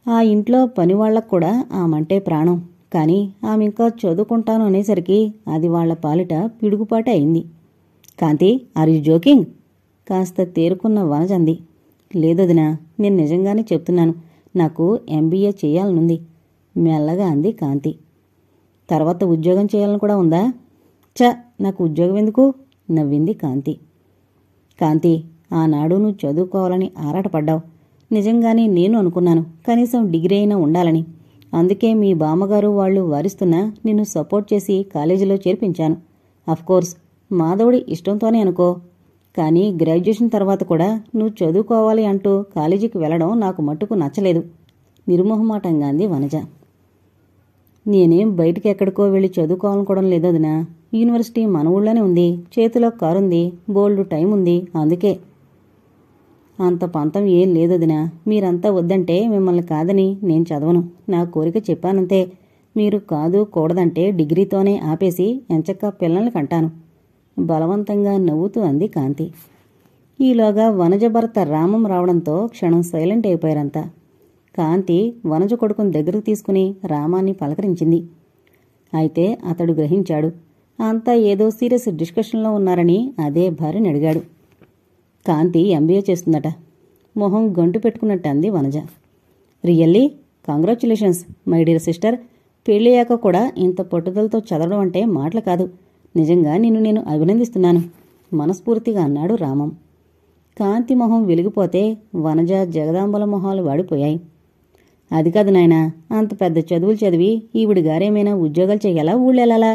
ఆ ఇంట్లో పనివాళ్లకు కూడా ఆమంటే ప్రాణం. కాని ఆమెంకా చదువుకుంటాను అనేసరికి అది వాళ్ల పాలిట పిడుగుపాటే అయింది. కాంతి, ఆర్ యు జోకింగ్? కాస్త తేరుకున్న వనజంది. లేదొదినా, నేను నిజంగానే చెప్తున్నాను. నాకు ఎంబీఏ చెయ్యాలనుంది మెల్లగా అంది కాంతి. తర్వాత ఉద్యోగం చేయాలని కూడా ఉందా? నాకు ఉద్యోగం ఎందుకు? నవ్వింది కాంతి. కాంతి, ఆనాడు నువ్వు చదువుకోవాలని ఆరాటపడ్డావు. నిజంగానే నేను అనుకున్నాను కనీసం డిగ్రీ అయినా ఉండాలని. అందుకే మీ బామ్మగారు వాళ్లు వారిస్తున్నా నిన్ను సపోర్ట్ చేసి కాలేజీలో చేర్పించాను. అఫ్కోర్స్ మాధవుడి ఇష్టంతోనే అనుకో. కానీ గ్రాడ్యుయేషన్ తర్వాత కూడా నువ్వు చదువుకోవాలి అంటూ కాలేజీకి వెళ్లడం నాకు మట్టుకు నచ్చలేదు నిర్మోహమాటంగా అంది వనజ. నేనేం బయటికి ఎక్కడికో వెళ్ళి చదువుకోవాలనుకోవడం లేదొదినా. యూనివర్సిటీ మన ఊళ్ళోనే ఉంది. చేతిలో కారుంది. బోల్డు టైం ఉంది. అందుకే. అంత పంతం ఏం లేదొదినా. మీరంతా వద్దంటే మిమ్మల్ని కాదని నేను చదవను. నా కోరిక చెప్పానంతే. మీరు కాదు కూడదంటే డిగ్రీతోనే ఆపేసి ఎంచక్కా పిల్లల్ని కంటాను బలవంతంగా నవ్వుతూ అంది కాంతి. ఈలోగా వనజ భర్త రామం రావడంతో క్షణం సైలెంట్ అయిపోయారంతా. కాంతి వనజ కొడుకుని దగ్గరకు తీసుకుని రామాన్ని పలకరించింది. అయితే అతడు గ్రహించాడు. అంతా ఏదో సీరియస్ డిస్కషన్లో ఉన్నారని అదే భార్యని అడిగాడు. కాంతి ఎంబీఏ చేస్తుందట. మొహం గంటు పెట్టుకున్నట్టు అంది Vanaja. Really? Congratulations my dear sister. పెళ్ళయ్యాక కూడా ఇంత పట్టుదలతో చదవడం అంటే మాటలు కాదు. నిజంగా నిన్ను నేను అభినందిస్తున్నాను మనస్ఫూర్తిగా అన్నాడు రామం. కాంతి మొహం వెలిగిపోతే వనజ జగదాంబల మొహాలు వాడిపోయాయి. అది కాదు నాయనా, అంత పెద్ద చదువులు చదివి ఈవిడి గారేమైనా ఉద్యోగాలు చెయ్యాలా ఊళ్ళెలాలా?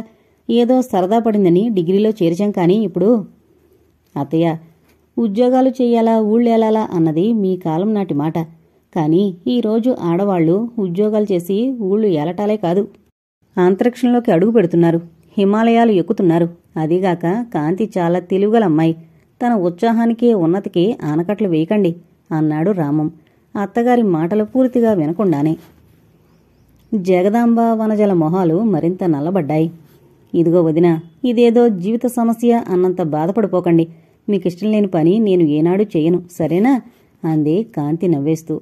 ఏదో సరదా పడిందని డిగ్రీలో చేర్చాం. కానీ ఇప్పుడు అత్తయ్య, ఉద్యోగాలు చెయ్యాలా ఊళ్ళేలాలా అన్నది మీ కాలం నాటి మాట. కానీ ఈరోజు ఆడవాళ్లు ఉద్యోగాలు చేసి ఊళ్ళు ఏలటాలే కాదు, అంతరిక్షంలోకి అడుగు పెడుతున్నారు, హిమాలయాలు ఎక్కుతున్నారు. అదీగాక కాంతి చాలా తెలివిగల అమ్మాయి. తన ఉత్సాహానికి ఉన్నతికి ఆనకట్లు వేయకండి అన్నాడు రామం అత్తగారి మాటలు పూర్తిగా వినకుండానే. జగదాంబ వనజల మొహాలు మరింత నల్లబడ్డాయి. ఇదిగో వదినా, ఇదేదో జీవిత సమస్య అన్నంత బాధపడిపోకండి. మీకిష్టం లేని పని నేను ఏనాడు చెయ్యను, సరేనా? అంది కాంతి నవ్వేస్తూ.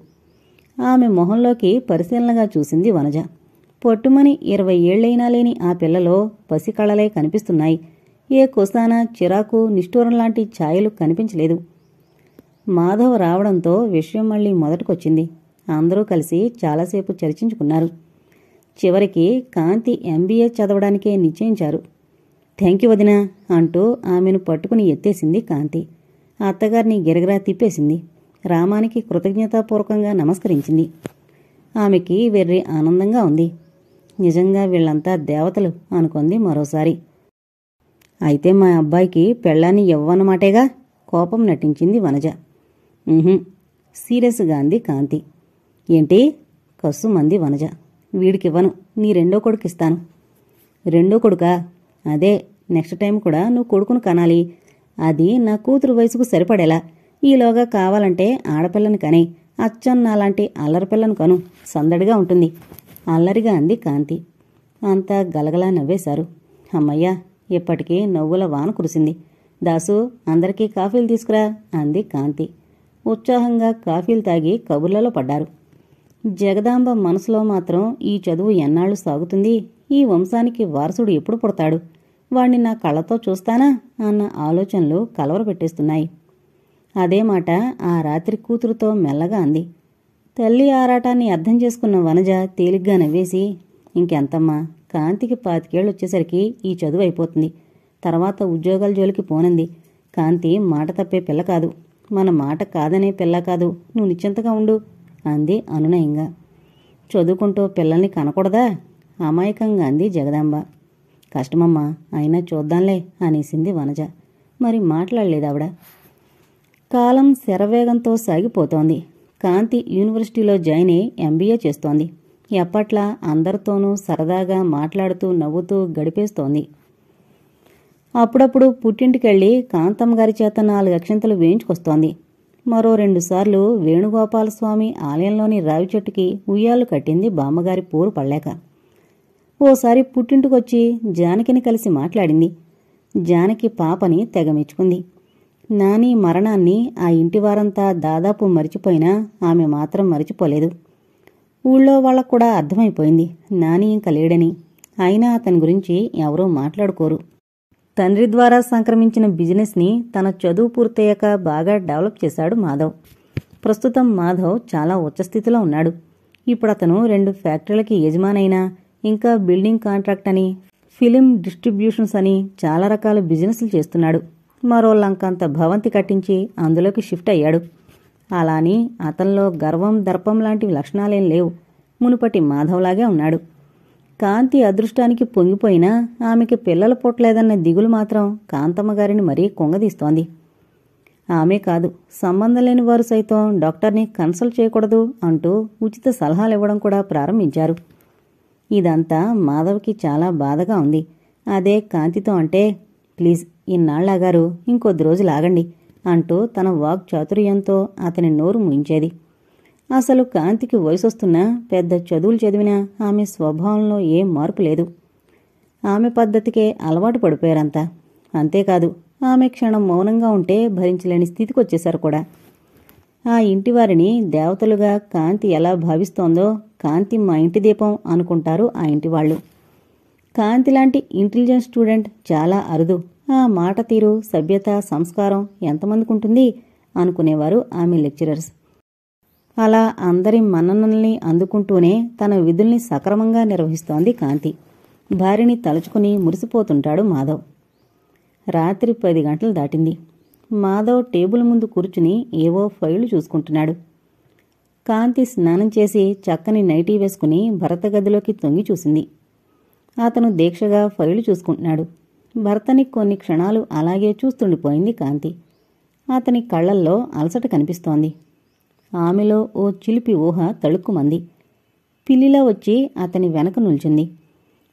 ఆమె మొహంలోకి పరిశీలనగా చూసింది వనజ. పొట్టుమని 20 ఏళ్లైనా లేని ఆ పిల్లలో పసికళలే కనిపిస్తున్నాయి. ఏ కుసాన, చిరాకు, నిష్ఠూరంలాంటి ఛాయలు కనిపించలేదు. మాధవ్ రావడంతో విషయం మళ్లీ మొదటికొచ్చింది. అందరూ కలిసి చాలాసేపు చర్చించుకున్నారు. చివరికి కాంతి ఎంబీఏ చదవడానికే నిశ్చయించారు. థ్యాంక్యూ వదినా అంటూ ఆమెను పట్టుకుని ఎత్తేసింది కాంతి. అత్తగారిని గిరగిరా తిప్పేసింది. రామానికి కృతజ్ఞతాపూర్వకంగా నమస్కరించింది. ఆమెకి వెర్రి ఆనందంగా ఉంది. నిజంగా వీళ్లంతా దేవతలు అనుకుంది మరోసారి. అయితే మా అబ్బాయికి పెళ్ళాన్ని ఇవ్వన్నమాటేగా? కోపం నటించింది వనజ. సీరియస్గా అంది కాంతి. ఏంటి? కస్సుమంది వనజ. వీడికివ్వను, నీ రెండో కొడుకిస్తాను. రెండో కొడుకా? అదే, నెక్స్ట్ టైం కూడా నువ్వు కొడుకును కనాలి. అది నా కూతురు వయసుకు సరిపడేలా. ఈలోగా కావాలంటే ఆడపిల్లని కనే, అచ్చం నాలాంటి అల్లరిపిల్లను కను, సందడిగా ఉంటుంది అల్లరిగా అంది కాంతి. అంతా గలగలా నవ్వేశారు. అమ్మయ్యా, ఇప్పటికీ నవ్వుల వాన కురిసింది. దాసు, అందరికీ కాఫీలు తీసుకురా అంది కాంతి. ఉత్సాహంగా కాఫీలు తాగి కబుర్లలో పడ్డారు. జగదాంబ మనసులో మాత్రం ఈ చదువు ఎన్నాళ్లు సాగుతుంది, ఈ వంశానికి వారసుడు ఎప్పుడు పుడతాడు, వాణ్ణి నా కళ్ళతో చూస్తానా అన్న ఆలోచనలు కలవరపెట్టేస్తున్నాయి. అదే మాట ఆ రాత్రి కూతురుతో మెల్లగా అంది. తల్లి ఆరాటాన్ని అర్థం చేసుకున్న వనజ తేలిగ్గా నవ్వేసి, ఇంకెంతమ్మా, కాంతికి 25 ఏళ్ళు వచ్చేసరికి ఈ చదువు అయిపోతుంది. తర్వాత ఉద్యోగాల జోలికి పోనంది. కాంతి మాట తప్పే పిల్ల కాదు, మన మాట కాదనే పిల్ల కాదు. నువ్వు నిశ్చింతగా ఉండు అంది అనునయంగా. చదువుకుంటూ పిల్లల్ని కనకూడదా? అమాయకంగా అంది జగదాంబ. కష్టమమ్మా, అయినా చూద్దాంలే అనేసింది వనజ. మరి మాట్లాడలేదావిడ. కాలం శరవేగంతో సాగిపోతోంది. కాంతి యూనివర్సిటీలో జాయిన్ అయి ఎంబీఏ చేస్తోంది. ఎప్పట్లా అందరితోనూ సరదాగా మాట్లాడుతూ నవ్వుతూ గడిపేస్తోంది. అప్పుడప్పుడు పుట్టింటికెళ్లి కాంతమ్మగారి చేత 4 అక్షంతలు వేయించుకొస్తోంది. మరో 2 సార్లు వేణుగోపాలస్వామి ఆలయంలోని రావి చెట్టుకి ఉయ్యాలు కట్టింది బామ్మగారి పోరు పడలేక. ఓసారి పుట్టింటికొచ్చి జానకిని కలిసి మాట్లాడింది. జానకి పాపని తెగ మెచ్చుకుంది. నాని మరణాన్ని ఆ ఇంటివారంతా దాదాపు మరిచిపోయినా ఆమె మాత్రం మరిచిపోలేదు. ఊళ్ళో వాళ్ళకు కూడా అర్థమైపోయింది నాని ఇంక లేడని. అయినా అతని గురించి ఎవరూ మాట్లాడుకోరు. తండ్రి ద్వారా సంక్రమించిన బిజినెస్ని తన చదువు పూర్తయ్యాక బాగా డెవలప్ చేశాడు మాధవ్. ప్రస్తుతం మాధవ్ చాలా ఉచ్చస్థితిలో ఉన్నాడు. ఇప్పుడతను 2 ఫ్యాక్టరీలకి యజమానైనా, ఇంకా బిల్డింగ్ కాంట్రాక్ట్ అని, ఫిలిం డిస్ట్రిబ్యూషన్స్ అని చాలా రకాల బిజినెస్లు చేస్తున్నాడు. మరో లంకంత భవంతి కట్టించి అందులోకి షిఫ్ట్ అయ్యాడు. అలా అని అతనిలో గర్వం, దర్పం లాంటి లక్షణాలేం లేవు. మునుపటి మాధవ్లాగే ఉన్నాడు. కాంతి అదృష్టానికి పొంగిపోయినా ఆమెకి పిల్లలు పుట్టలేదన్న దిగులు మాత్రం కాంతమ్మగారిని మరీ కొంగదీస్తోంది. ఆమె కాదు, సంబంధం లేని వారు సైతం డాక్టర్ని కన్సల్ట్ చేయకూడదు అంటూ ఉచిత సలహాలివ్వడం కూడా ప్రారంభించారు. ఇదంతా మాధవ్కి చాలా బాధగా ఉంది. అదే కాంతితో అంటే, ప్లీజ్ ఇన్నాళ్లాగారు, ఇంకొద్ది రోజులు ఆగండి అంటూ తన వాక్ చాతుర్యంతో అతని నోరు ముయించేది. అసలు కాంతికి వయసొస్తున్నా, పెద్ద చదువులు చదివినా ఆమె స్వభావంలో ఏం మార్పు లేదు. ఆమె పద్ధతికే అలవాటు పడిపోయారంతా. అంతేకాదు, ఆమె క్షణం మౌనంగా ఉంటే భరించలేని స్థితికొచ్చేశారు కూడా. ఆ ఇంటివారిని దేవతలుగా కాంతి ఎలా భావిస్తోందో, కాంతి మా ఇంటి దీపం అనుకుంటారు ఆ ఇంటివాళ్లు. కాంతి లాంటి ఇంటెలిజెంట్ స్టూడెంట్ చాలా అరుదు. ఆ మాట తీరు, సభ్యత, సంస్కారం ఎంతమందికి ఉంటుంది అనుకునేవారు ఆమె లెక్చరర్స్. అలా అందరి మన్ననల్ని అందుకుంటూనే తన విధుల్ని సక్రమంగా నిర్వహిస్తోంది కాంతి. భార్యని తలుచుకుని మురిసిపోతుంటాడు మాధవ్. రాత్రి 10 గంటలు దాటింది. మాధవ్ టేబుల్ ముందు కూర్చుని ఏవో ఫైళ్లు చూసుకుంటున్నాడు. కాంతి స్నానం చేసి చక్కని నైటీ వేసుకుని భర్త గదిలోకి తొంగి చూసింది. అతను దీక్షగా ఫైళ్లు చూసుకుంటున్నాడు. భర్తని కొన్ని క్షణాలు అలాగే చూస్తుండిపోయింది కాంతి. అతని కళ్లల్లో అలసట కనిపిస్తోంది. ఆమెలో ఓ చిలిపి ఊహ తళుక్కుమంది. పిల్లిలా వచ్చి అతని వెనక నిల్చుంది.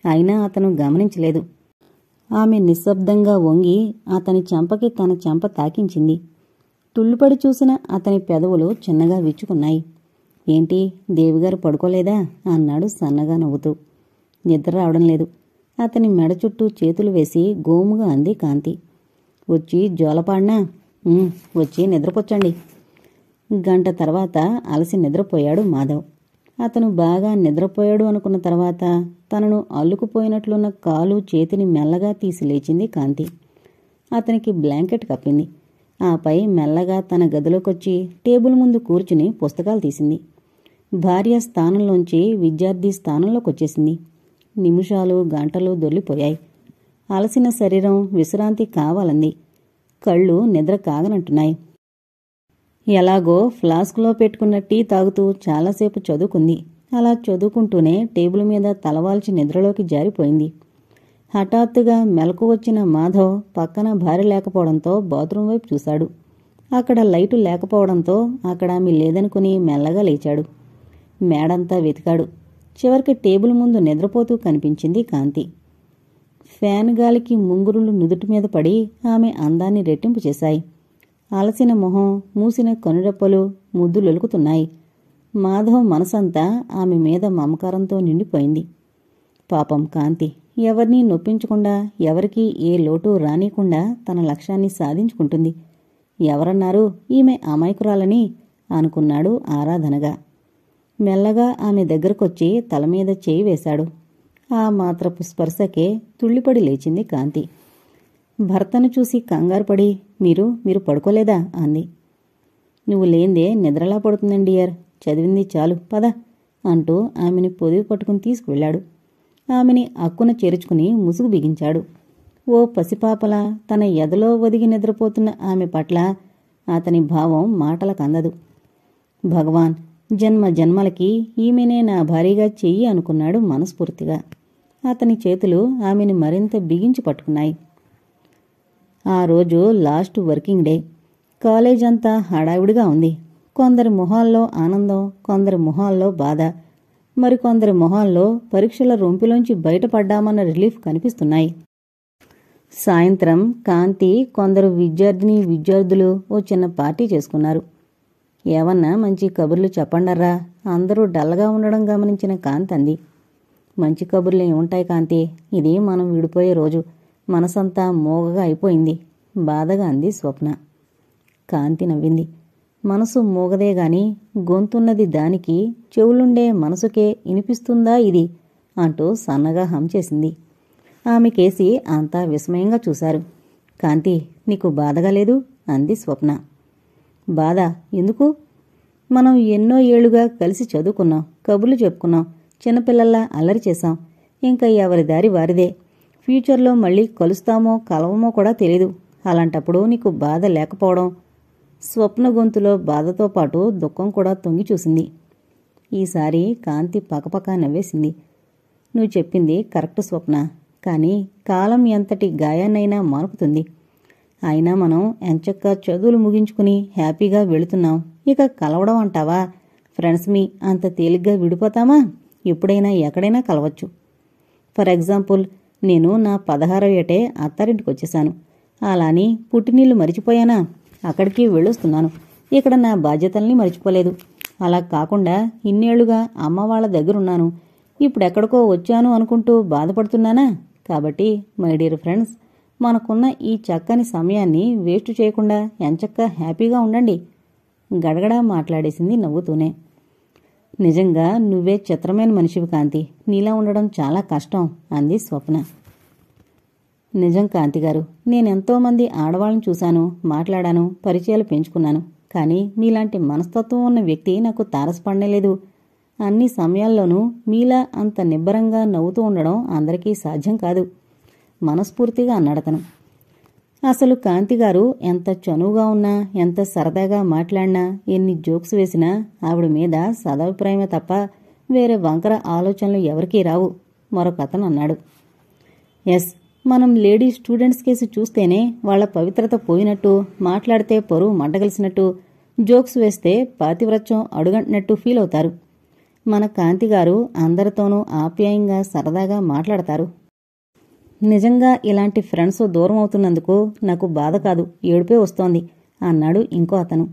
అయినా అతను గమనించలేదు. ఆమె నిశ్శబ్దంగా వంగి అతని చెంపకి తన చెంప తాకించింది. తుళ్ళుపడి చూసిన అతని పెదవులు చిన్నగా విచ్చుకున్నాయి. ఏంటి, దేవిగారు పడుకోలేదా అన్నాడు సన్నగా నవ్వుతూ. నిద్ర రావడం లేదు. అతని మెడ చుట్టూ చేతులు వేసి గోముగా అంది కాంతి. వచ్చి జోలపాడినా? వచ్చి నిద్రపుచ్చండి. గంట తర్వాత అలసి నిద్రపోయాడు మాధవ్. అతను బాగా నిద్రపోయాడు అనుకున్న తర్వాత తనను అల్లుకుపోయినట్లున్న కాలు, చేతిని మెల్లగా తీసి లేచింది కాంతి. అతనికి బ్లాంకెట్ కప్పింది. ఆపై మెల్లగా తన గదిలోకొచ్చి టేబుల్ ముందు కూర్చుని పుస్తకాలు తీసింది. భార్య స్థానంలోంచి విద్యార్థి స్థానంలోకొచ్చేసింది. నిమిషాలు, గంటలు దొర్లిపోయాయి. అలసిన శరీరం విశ్రాంతి కావాలంది. కళ్ళు నిద్ర కాగనంటున్నాయి. ఎలాగో ఫ్లాస్క్లో పెట్టుకున్న టీ తాగుతూ చాలాసేపు చదువుకుంది. అలా చదువుకుంటూనే టేబుల్ మీద తలవాల్చి నిద్రలోకి జారిపోయింది. హఠాత్తుగా మెలకు వచ్చిన మాధవ్ పక్కన భార్య లేకపోవడంతో బాత్రూం వైపు చూశాడు. అక్కడ లైటు లేకపోవడంతో అక్కడ ఆమె లేదనుకుని మెల్లగా లేచాడు. మేడంతా వెతికాడు. చివరికి టేబుల్ ముందు నిద్రపోతూ కనిపించింది కాంతి. ఫ్యాన్ గాలికి ముంగురులు నుదుటి మీద పడి ఆమె అందాన్ని రెట్టింపు చేశాయి. అలసిన మొహం, మూసిన కనురెప్పలు ముద్దులొలుకుతున్నాయి. మాధవ్ మనసంతా ఆమె మీద మమకారంతో నిండిపోయింది. పాపం కాంతి ఎవరినీ నొప్పించకుండా, ఎవరికీ ఏ లోటు రానీయకుండా తన లక్ష్యాన్ని సాధించుకుంటుంది. ఎవరన్నారు ఈమె అమాయకురాలని అనుకున్నాడు ఆరాధనగా. మెల్లగా ఆమె దగ్గరకొచ్చి తలమీద చేయి వేశాడు. ఆ మాత్రపు స్పర్శకే తుళ్ళిపడి లేచింది కాంతి. భర్తను చూసి కంగారుపడి మీరు పడుకోలేదా అంది. నువ్వు లేందే నిద్రలా పడుతుందండి డియర్, చదివింది చాలు పద అంటూ ఆమెని పొదివి పట్టుకుని తీసుకువెళ్లాడు. ఆమెని అక్కున చేర్చుకుని ముసుగు బిగించాడు. ఓ పసిపాపలా తన ఎదలో ఒదిగి నిద్రపోతున్న ఆమె పట్ల అతని భావం మాటలకందదు. భగవాన్, జన్మ జన్మలకి ఈమెనే నా భార్యగా చెయ్యి అనుకున్నాడు మనస్ఫూర్తిగా. అతని చేతులు ఆమెని మరింత బిగించి పట్టుకున్నాయి. ఆ రోజు లాస్ట్ వర్కింగ్ డే. కాలేజ్ అంతా హడావిడిగా ఉంది. కొందరి మొహాల్లో ఆనందం, కొందరి మొహాల్లో బాధ, మరికొందరి మొహాల్లో పరీక్షల రొంపిలోంచి బయటపడ్డామన్న రిలీఫ్ కనిపిస్తున్నాయి. సాయంత్రం కాంతి, కొందరు విద్యార్థులు ఓ చిన్న పార్టీ చేసుకున్నారు. ఏవన్నా మంచి కబుర్లు చెప్పండర్రా అందరూ డల్గా ఉండడం గమనించిన కాంతి అంది. మంచి కబుర్లు ఏముంటాయి కాంతి, ఇది మనం విడిపోయే రోజు. మనసంతా మోగగా అయిపోయింది బాధగా అంది స్వప్న. కాంతి నవ్వింది. మనసు మూగదే గాని గొంతున్నది దానికి, చెవులుండే మనసుకే ఇనిపిస్తుందా ఇది అంటూ సన్నగా హం చేసింది. ఆమెకేసి అంతా విస్మయంగా చూశారు. కాంతి, నీకు బాధగా లేదు అంది స్వప్న. బాధ ఎందుకు? మనం ఎన్నో ఏళ్లుగా కలిసి చదువుకున్నాం, కబుర్లు చెప్పుకున్నాం, చిన్నపిల్లల్లా అల్లరి చేశాం. ఇంకా ఎవరి దారి వారిదే. ఫ్యూచర్లో మళ్ళీ కలుస్తామో కలవమో కూడా తెలీదు. అలాంటప్పుడు నీకు బాధ లేకపోవడం. స్వప్న గొంతులో బాధతో పాటు దుఃఖం కూడా తొంగి చూసింది. ఈసారి కాంతి పకపక నవ్వేసింది. నువ్వు చెప్పింది కరెక్ట్ స్వప్న, కానీ కాలం ఎంతటి గాయాన్నైనా మానుపుతుంది. అయినా మనం ఎంచక్కా చదువులు ముగించుకుని హ్యాపీగా వెళుతున్నాం. ఇక కలవడం అంటావా? ఫ్రెండ్స్ మీ అంత తేలిగ్గా విడిపోతామా? ఎప్పుడైనా ఎక్కడైనా కలవచ్చు. ఫర్ ఎగ్జాంపుల్, నేను నా 16వ ఏటే అత్తారింటికొచ్చేశాను. అలాని పుట్టినీళ్లు మరిచిపోయానా? అక్కడికి వెళ్ళొస్తున్నాను. ఇక్కడ నా బాధ్యతల్ని మరిచిపోలేదు. అలా కాకుండా ఇన్నేళ్లుగా అమ్మ వాళ్ళ దగ్గరున్నాను. ఇప్పుడెక్కడికో వచ్చాను అనుకుంటూ బాధపడుతున్నానా? కాబట్టి మై డియర్ ఫ్రెండ్స్, మనకున్న ఈ చక్కని సమయాన్ని వేస్ట్ చేయకుండా ఎంచక్కా హ్యాపీగా ఉండండి. గడగడా మాట్లాడేసింది నవ్వుతూనే. నిజంగా నువ్వే చిత్రమైన మనిషివి కాంతి. నీలా ఉండడం చాలా కష్టం అంది స్వప్న. నిజం కాంతిగారు, నేనెంతోమంది ఆడవాళ్ళని చూశాను, మాట్లాడాను, పరిచయాలు పెంచుకున్నాను. కానీ మీలాంటి మనస్తత్వం ఉన్న వ్యక్తి నాకు తారసపడలేదు. అన్ని సమయాల్లోనూ మీలా అంత నిబ్బరంగా నవ్వుతూ ఉండడం అందరికీ సాధ్యం కాదు మనస్ఫూర్తిగా అన్నాడతను. అసలు కాంతిగారు ఎంత చనువుగా ఉన్నా, ఎంత సరదాగా మాట్లాడినా, ఎన్ని జోక్స్ వేసినా ఆవిడ మీద సదాభిప్రాయమే తప్ప వేరే వంకర ఆలోచనలు ఎవరికీ రావు మరొకతను అన్నాడు. ఎస్, మనం లేడీ స్టూడెంట్స్ కేసు చూస్తేనే వాళ్ల పవిత్రత పోయినట్టు, మాట్లాడితే పరువు మంటగలిసినట్టు, జోక్స్ వేస్తే పాతివ్రత్యం అడుగంటినట్టు ఫీల్ అవుతారు. మన కాంతిగారు అందరితోనూ ఆప్యాయంగా సరదాగా మాట్లాడతారు. నిజంగా ఇలాంటి ఫ్రెండ్స్ దూరం అవుతున్నందుకు నాకు బాధ కాదు, ఏడుపే వస్తోంది అన్నాడు ఇంకో అతను.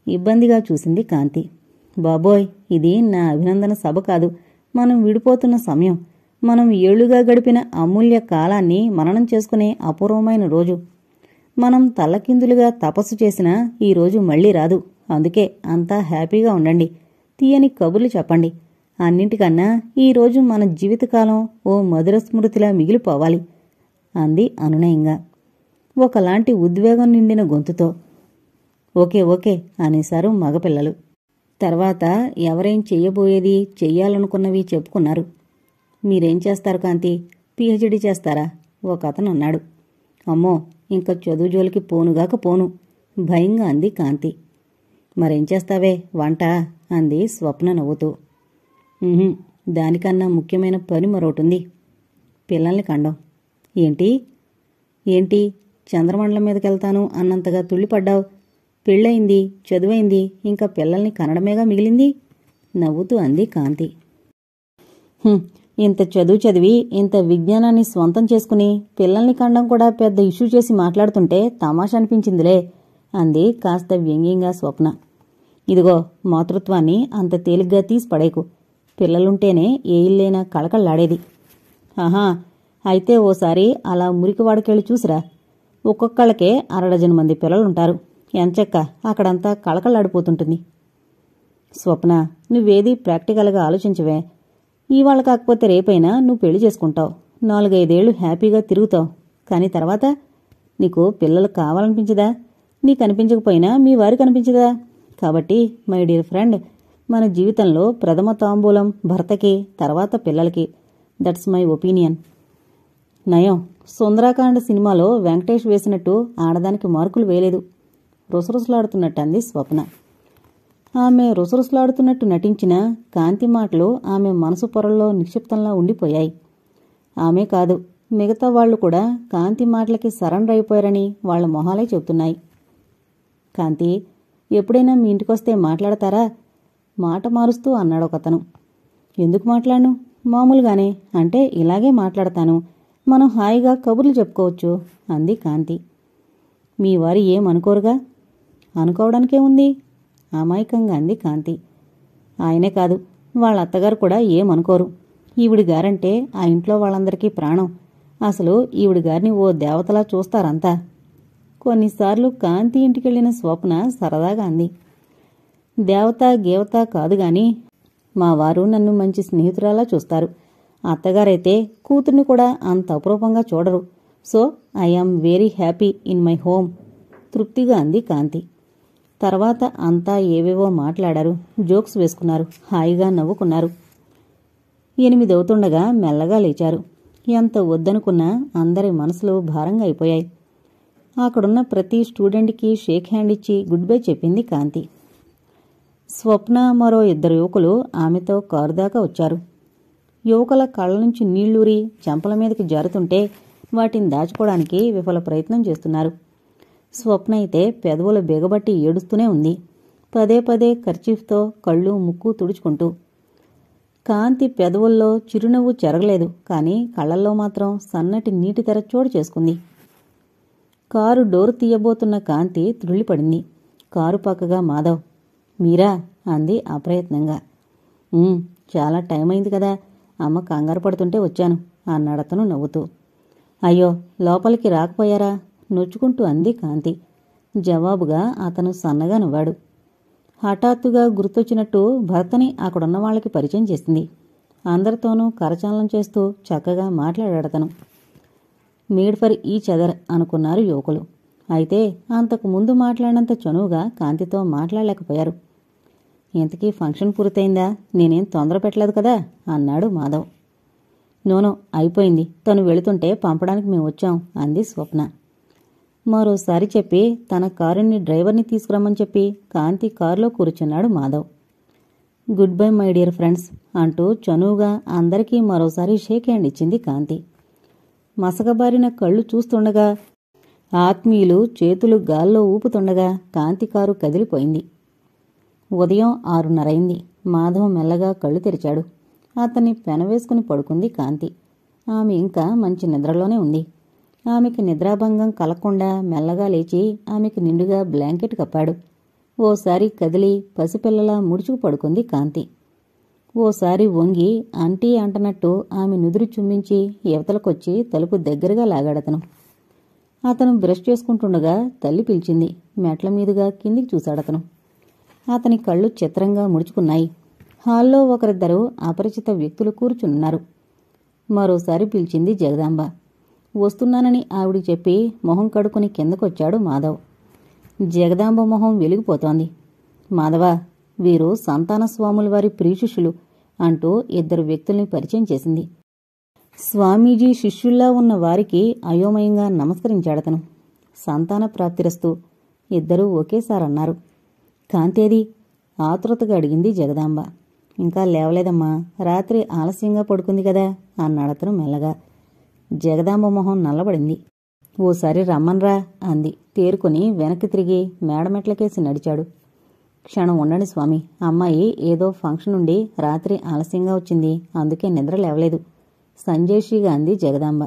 ఇబ్బందిగా చూసింది కాంతి. బాబోయ్, ఇది నా అభినందన సభ కాదు. మనం విడిపోతున్న సమయం, మనం ఏళ్లుగా గడిపిన అమూల్య కాలాన్ని మననం చేసుకునే అపూర్వమైన రోజు. మనం తల్లకిందులుగా తపస్సు చేసినా ఈ రోజు మళ్లీ రాదు. అందుకే అంతా హ్యాపీగా ఉండండి, తీయని కబుర్లు చెప్పండి. అన్నింటికన్నా ఈరోజు మన జీవితకాలం ఓ మధుర స్మృతిలా మిగిలిపోవాలి అంది అనునయంగా, ఒకలాంటి ఉద్వేగం నిండిన గొంతుతో. ఓకే ఓకే అనేశారు మగపిల్లలు. తర్వాత ఎవరేం చెయ్యబోయేది, చెయ్యాలనుకున్నవి చెప్పుకున్నారు. మీరేం చేస్తారు కాంతి? పిహెచ్డీ చేస్తారా? ఒకతను అన్నాడు. అమ్మో, ఇంక చదువు జోలికి పోనుగాక పోను భయంగా అంది కాంతి. మరేం చేస్తావే, వంట అంది స్వప్న నవ్వుతూ. దానికన్నా ముఖ్యమైన పని మరొకటుంది, పిల్లల్ని కండం. ఏంటి ఏంటి చంద్రమండలం మీదకెళ్తాను అన్నంతగా తుళ్ళిపడ్డావు? పెళ్ళయింది, చదువైంది, ఇంకా పిల్లల్ని కనడమేగా మిగిలింది నవ్వుతూ అంది కాంతి. ఇంత చదువు చదివి ఇంత విజ్ఞానాన్ని స్వంతం చేసుకుని పిల్లల్ని కండం కూడా పెద్ద ఇష్యూ చేసి మాట్లాడుతుంటే తమాషా అనిపించిందిలే అంది కాస్త వ్యంగ్యంగా స్వప్న. ఇదిగో, మాతృత్వాన్ని అంత తేలిగ్గా తీసి పడేకు. పిల్లలుంటేనే ఏ ఇల్లైనా కళకళ్లాడేది. ఆహా, అయితే ఓసారి అలా మురికివాడకెళ్ళి చూసిరా. ఒక్కొక్కళ్ళకే 6 డజన్ మంది పిల్లలుంటారు. ఎంచక్క అక్కడంతా కళకళ్లాడిపోతుంటుంది. స్వప్న, నువ్వేది ప్రాక్టికల్గా ఆలోచించవే. ఇవాళ కాకపోతే రేపైనా నువ్వు పెళ్లి చేసుకుంటావు, 4-5 ఏళ్లు హ్యాపీగా తిరుగుతావు. కానీ తర్వాత నీకు పిల్లలు కావాలనిపించదా? నీకు అనిపించకపోయినా మీ వారికి అనిపించదా? కాబట్టి మై డియర్ ఫ్రెండ్, మన జీవితంలో ప్రథమ తాంబూలం భర్తకి, తర్వాత పిల్లలకి. That's my opinion. నయం, సుందరాకాండ సినిమాలో వెంకటేష్ వేసినట్టు ఆడదానికి మార్కులు వేయలేదు. రుసరుసలాడుతున్నట్టు అంది స్వప్న. ఆమె రుసరుసలాడుతున్నట్టు నటించిన కాంతి మాటలు ఆమె మనసు పొరల్లో నిక్షిప్తంలా ఉండిపోయాయి. ఆమె కాదు, మిగతా వాళ్లు కూడా కాంతి మాటలకి సరెండర్ అయిపోయారని వాళ్ల మొహాలే చెబుతున్నాయి. కాంతి, ఎప్పుడైనా మీ ఇంటికొస్తే మాట్లాడతారా? మాట మారుస్తూ అన్నాడొకతను. ఎందుకు మాట్లాడను? మామూలుగానే, అంటే ఇలాగే మాట్లాడతాను. మనం హాయిగా కబుర్లు చెప్పుకోవచ్చు అంది కాంతి. మీ వారు ఏమనుకోరుగా? అనుకోవడానికే ఉంది అమాయకంగా అంది కాంతి. ఆయనే కాదు, వాళ్ళ అత్తగారు కూడా ఏమనుకోరు. ఈవిడి గారంటే ఆ ఇంట్లో వాళ్ళందరికీ ప్రాణం. అసలు ఈవిడి గారిని ఓ దేవతలా చూస్తారంతా. కొన్నిసార్లు కాంతి ఇంటికెళ్లిన స్వప్న సరదాగా అంది. దేవత గేవత కాదు గాని మా వారు నన్ను మంచి స్నేహితురాలా చూస్తారు. అత్తగారైతే కూతుర్ని కూడా అంత అపురూపంగా చూడరు. So I am very happy in my home, తృప్తిగా అంది కాంతి. తర్వాత అంతా ఏవేవో మాట్లాడారు, జోక్స్ వేసుకున్నారు, హాయిగా నవ్వుకున్నారు. 8 అవుతుండగా మెల్లగా లేచారు. ఎంత వద్దనుకున్నా అందరి మనసులు భారంగా అయిపోయాయి. అక్కడున్న ప్రతి స్టూడెంట్కి షేక్ హ్యాండ్ ఇచ్చి గుడ్ బై చెప్పింది కాంతి. స్వప్న మరో 2 యువకులు ఆమెతో కారు దాకా వచ్చారు. యువకుల కళ్ళ నుంచి నీళ్లూరి చెంపల మీదకి జారుతుంటే వాటిని దాచుకోవడానికి విఫల ప్రయత్నం చేస్తున్నారు. స్వప్న అయితే పెదవులు బిగబట్టి ఏడుస్తూనే ఉంది, పదే పదే కర్చీఫ్తో కళ్ళు ముక్కు తుడుచుకుంటూ. కాంతి పెదవుల్లో చిరునవ్వు చెరగలేదు, కానీ కళ్ళల్లో మాత్రం సన్నటి నీటి తెర చోటు చేసుకుంది. కారు డోరు తీయబోతున్న కాంతి త్రుళ్ళిపడింది. కారు పక్కగా మాధవ్. మీరా అంది అప్రయత్నంగా. చాలా టైం అయింది కదా, అమ్మ కంగారు పడుతుంటే వచ్చాను అన్నాడతను నవ్వుతూ. అయ్యో లోపలికి రాకపోయారా నొచ్చుకుంటూ అంది కాంతి. జవాబుగా అతను సన్నగా నవ్వాడు. హఠాత్తుగా గుర్తొచ్చినట్టు భర్తని అక్కడున్న వాళ్ళకి పరిచయం చేసింది. అందరితోనూ కరచాలనం చేస్తూ చక్కగా మాట్లాడాడతను. మేడ్ ఫర్ ఈచ్ అదర్ అనుకున్నారు యువకులు. అయితే అంతకు ముందు మాట్లాడినంత చనువుగా కాంతితో మాట్లాడలేకపోయారు. ఇంతకీ ఫంక్షన్ పూర్తయిందా, నేనేం తొందర పెట్టలేదు కదా అన్నాడు మాధవ్. నోనో అయిపోయింది, తను వెళుతుంటే పంపడానికి మేము వచ్చాం అంది స్వప్న. మరోసారి చెప్పి తన కారుని డ్రైవర్ని తీసుకురమ్మని చెప్పి కాంతి కారులో కూర్చున్నాడు Madhav. Good bye my dear friends అంటూ చనువుగా అందరికీ మరోసారి షేక్ హ్యాండ్ ఇచ్చింది కాంతి. మసకబారిన కళ్ళు చూస్తుండగా, ఆత్మీయులు చేతులు గాల్లో ఊపుతుండగా కాంతి కారు కదిలిపోయింది. ఉదయం 6:30 అయింది. మాధవ్ మెల్లగా కళ్ళు తెరిచాడు. అతన్ని పెనవేసుకుని పడుకుంది కాంతి. ఆమె ఇంకా మంచి నిద్రలోనే ఉంది. ఆమెకి నిద్రాభంగం కలగకుండా మెల్లగా లేచి ఆమెకి నిండుగా బ్లాంకెట్ కప్పాడు. ఓసారి కదిలి పసిపిల్లలా ముడుచుకు పడుకుంది కాంతి. ఓసారి వంగి అంటీ అంటనట్టు ఆమె నుదురు చుమ్మించి యువతలకొచ్చి తలుపు దగ్గరగా లాగాడతను. అతను బ్రష్ చేసుకుంటుండగా తల్లి పిలిచింది. మెట్ల మీదుగా కిందికి చూశాడతను. అతని కళ్ళు చిత్రంగా ముడుచుకున్నాయి. హాల్లో ఒకరిద్దరు అపరిచిత వ్యక్తులు కూర్చున్నారు. మరోసారి పిలిచింది జగదాంబ. వస్తున్నానని ఆవిడికి చెప్పి మొహం కడుక్కుని కిందకొచ్చాడు మాధవ్. జగదాంబ మొహం వెలిగిపోతోంది. మాధవ, వీరు సంతానస్వాముల వారి ప్రియశిష్యులు అంటూ 2 వ్యక్తుల్ని పరిచయం చేసింది. స్వామీజీ శిష్యుల్లా ఉన్న వారికి అయోమయంగా నమస్కరించాడతను. సంతాన ప్రాప్తిరస్తూ 2 ఒకేసారన్నారు. కాంతేది ఆతృతగా అడిగింది జగదాంబ. ఇంకా లేవలేదమ్మా, రాత్రి ఆలస్యంగా పడుకుంది కదా అన్నాడతను మెల్లగా. జగదాంబ మొహం నల్లబడింది. ఓసారి రమ్మన్రా అంది. తేరుకుని వెనక్కి తిరిగి మేడమెట్లకేసి నడిచాడు. క్షణం ఉండండి స్వామి, అమ్మాయి ఏదో ఫంక్షన్ నుండి రాత్రి ఆలస్యంగా వచ్చింది, అందుకే నిద్ర లేవలేదు సంజేషిగా అంది జగదాంబ.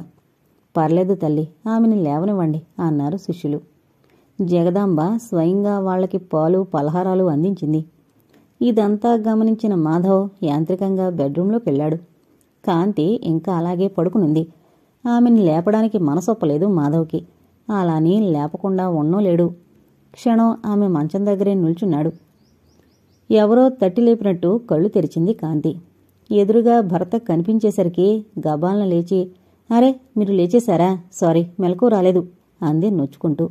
పర్లేదు తల్లి, ఆమెని లేవనివ్వండి అన్నారు శిష్యులు. జగదాంబ స్వయంగా వాళ్లకి పాలు పలహారాలు అందించింది. ఇదంతా గమనించిన మాధవ్ యాంత్రికంగా బెడ్రూంలోకెళ్లాడు. కాంతి ఇంకా అలాగే పడుకునుంది. ఆమెని లేపడానికి మనసొప్పలేదు మాధవ్కి. అలాని లేపకుండా ఉన్నోలేడు. క్షణం ఆమె మంచం దగ్గరే నిల్చున్నాడు. ఎవరో తట్టి లేపినట్టు కళ్ళు తెరిచింది కాంతి. ఎదురుగా భర్త కనిపించేసరికి గబాలన లేచి, అరే మీరు లేచేశారా, సారీ మెలకు రాలేదు అంది నొచ్చుకుంటూ.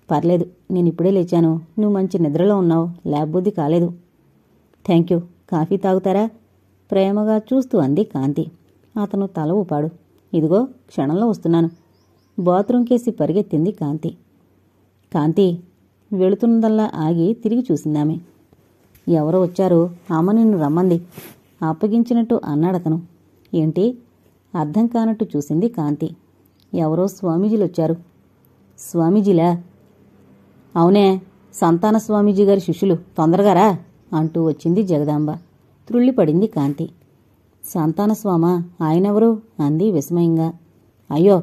పర్లేదు, నేనిప్పుడే లేచాను, నువ్వు మంచి నిద్రలో ఉన్నావు, లేబుద్ధి కాలేదు. థ్యాంక్యూ, కాఫీ తాగుతారా ప్రేమగా చూస్తూ అంది కాంతి. అతను తల ఊపాడు. ఇదిగో క్షణంలో వస్తున్నాను. బాత్రూం కేసి పరిగెత్తింది కాంతి. కాంతి వెళుతున్నదల్లా ఆగి తిరిగి చూసిందామె. ఎవరో వచ్చారు, అమ్మ నిన్ను రమ్మంది అప్పగించినట్టు అన్నాడతను. ఏంటి అర్థం కానట్టు చూసింది కాంతి. ఎవరో స్వామీజీలొచ్చారు. స్వామీజీలా? అవునే, సంతాన స్వామీజీ గారి శిష్యులు, తొందరగారా అంటూ వచ్చింది జగదాంబ. త్రుళ్ళిపడింది కాంతి. సంతానస్వామా, ఆయనెవరు అంది విస్మయంగా. అయ్యో,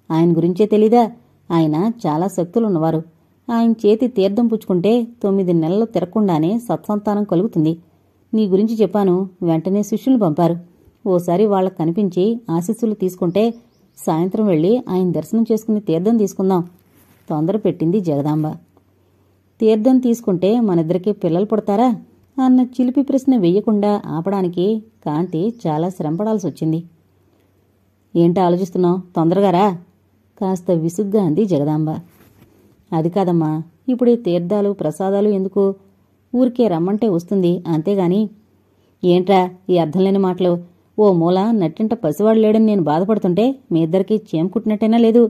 ఆయన గురించే తెలీదా? ఆయన చాలా శక్తులున్నవారు. ఆయన చేతి తీర్థం పుచ్చుకుంటే 9 నెలలు తిరగకుండానే సత్సంతానం కలుగుతుంది. నీ గురించి చెప్పాను, వెంటనే శిష్యులు పంపారు. ఓసారి వాళ్ళకు కనిపించి ఆశీస్సులు తీసుకుంటే సాయంత్రం వెళ్ళి ఆయన దర్శనం చేసుకుని తీర్థం తీసుకుందాం తొందర పెట్టింది జగదాంబ. తీర్థం తీసుకుంటే మనిద్దరికీ పిల్లలు పుడతారా అన్న చిలిపి ప్రశ్న వెయ్యకుండా ఆపడానికి కాంతి చాలా శ్రమపడాల్సొచ్చింది. ఏంటి ఆలోచిస్తున్నావు? తొందరగా రా కాస్త విసుగ్గా అంది జగదాంబ. అది కాదమ్మా, ఇప్పుడు ఈ తీర్థాలు ప్రసాదాలు ఎందుకు? ఊరికే రమ్మంటే వస్తుంది అంతేగాని. ఏంట్రా ఈ అర్థంలేని మాటలు? ఓ మూల నట్టింట పసివాడు లేడని నేను బాధపడుతుంటే మీ ఇద్దరికీ చేమకుట్టినట్టేనా లేదు?